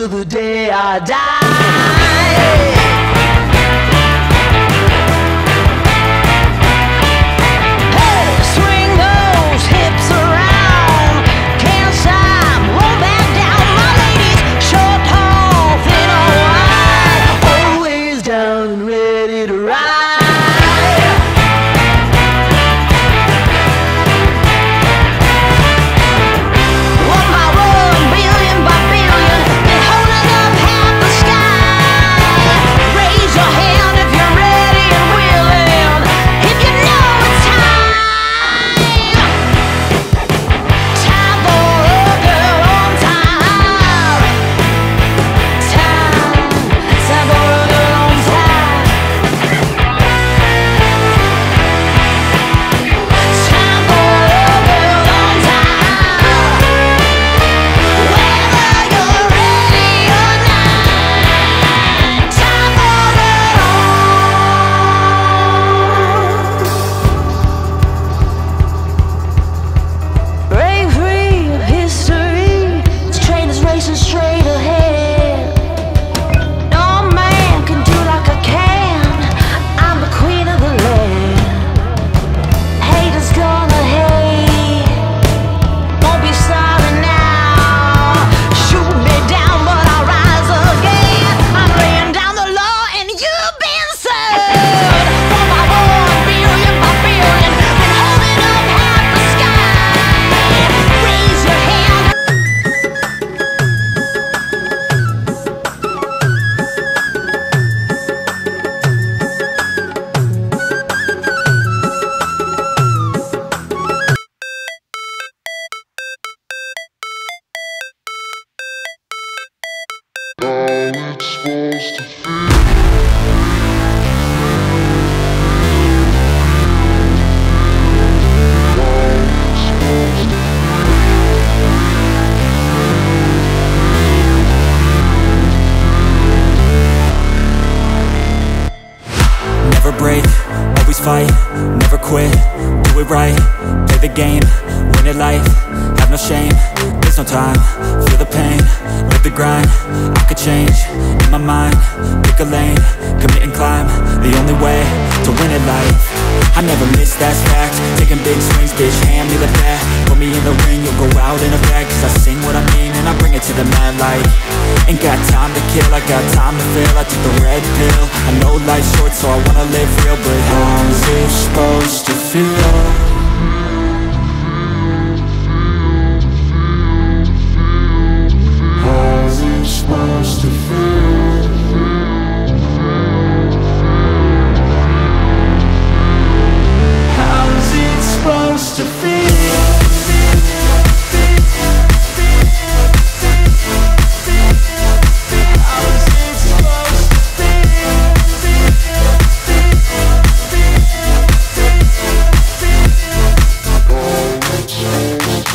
till the day I die. Fight, never quit, do it right, play the game, win it life, have no shame, there's no time, feel the pain, live the grind, I could change, in my mind, pick a lane, commit and climb, the only way to win it life, I never miss, that's fact, taking big swings, bitch, hand me the bat, put me in the ring, you'll go out in a bag, cause I sing what I mean and I bring it to the mad light, ain't got time to kill, I got time to feel, I took the red pill, I know life's short so I wanna live real, but how's it supposed to feel? How's it supposed to feel? How's it supposed to feel?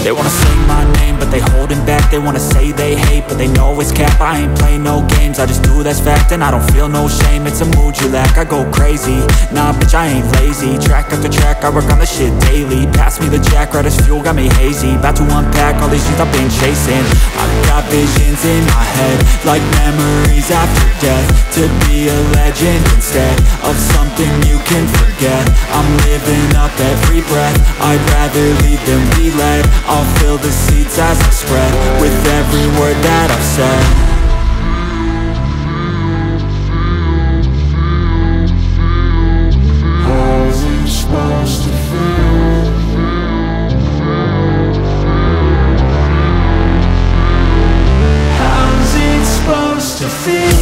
They wanna say my name, but they holding back. They wanna say they hate, but they know it's cap. I ain't play no games, I just do, that's fact. And I don't feel no shame, it's a mood you lack. I go crazy, nah bitch I ain't lazy. Track after track, I work on this shit daily. Pass me the jack, right as fuel, got me hazy. About to unpack all these things I've been chasing. I've got visions in my head, like memories after death. To be a legend instead of something you can forget. I'm living up every breath, I'd rather lead than be led. I'll fill the seeds as I spread, with every word that I've said. How's it supposed to feel? How's it supposed to feel?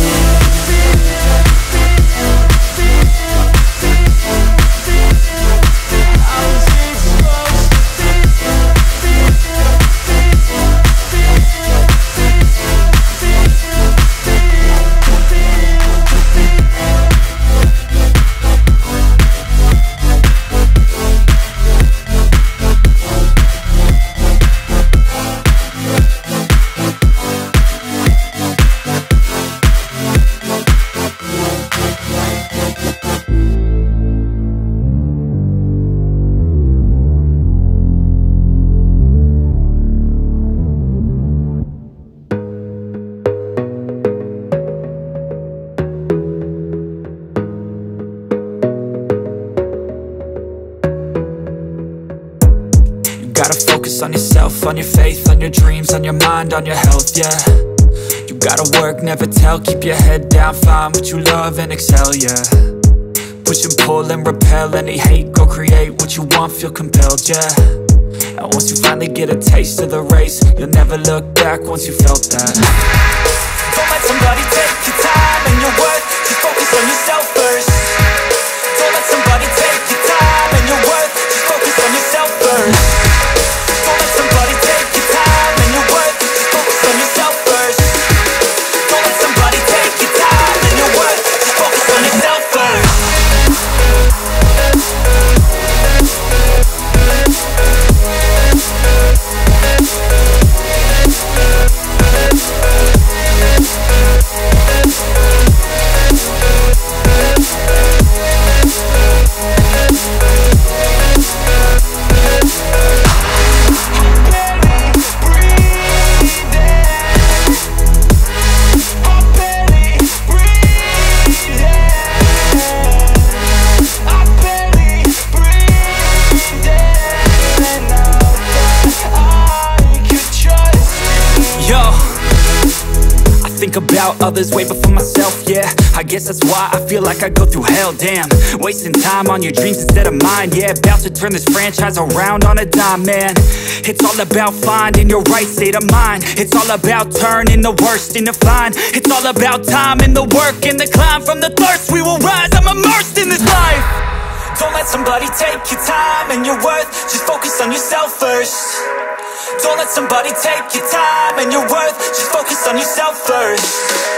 on yourself, on your faith, on your dreams, on your mind, on your health, yeah. You gotta work, never tell, keep your head down, find what you love and excel, yeah. Push and pull and repel any hate, go create what you want, feel compelled, yeah. And once you finally get a taste of the race, you'll never look back once you felt that. Don't let somebody take your time and your worth, just focus on yourself first. Don't let somebody take your time and your worth, just focus on yourself first. Don't let somebody take your time and your worth, just focus on yourself first. Don't let somebody take your time and your worth, just focus on yourself first. About others way before myself, yeah. I guess that's why I feel like I go through hell, damn. Wasting time on your dreams instead of mine, yeah. About to turn this franchise around on a dime, man. It's all about finding your right state of mind. It's all about turning the worst into fine. It's all about time and the work and the climb. From the thirst we will rise, I'm immersed in this life. Don't let somebody take your time and your worth, just focus on yourself first. Don't let somebody take your time and your worth, just focus on yourself first.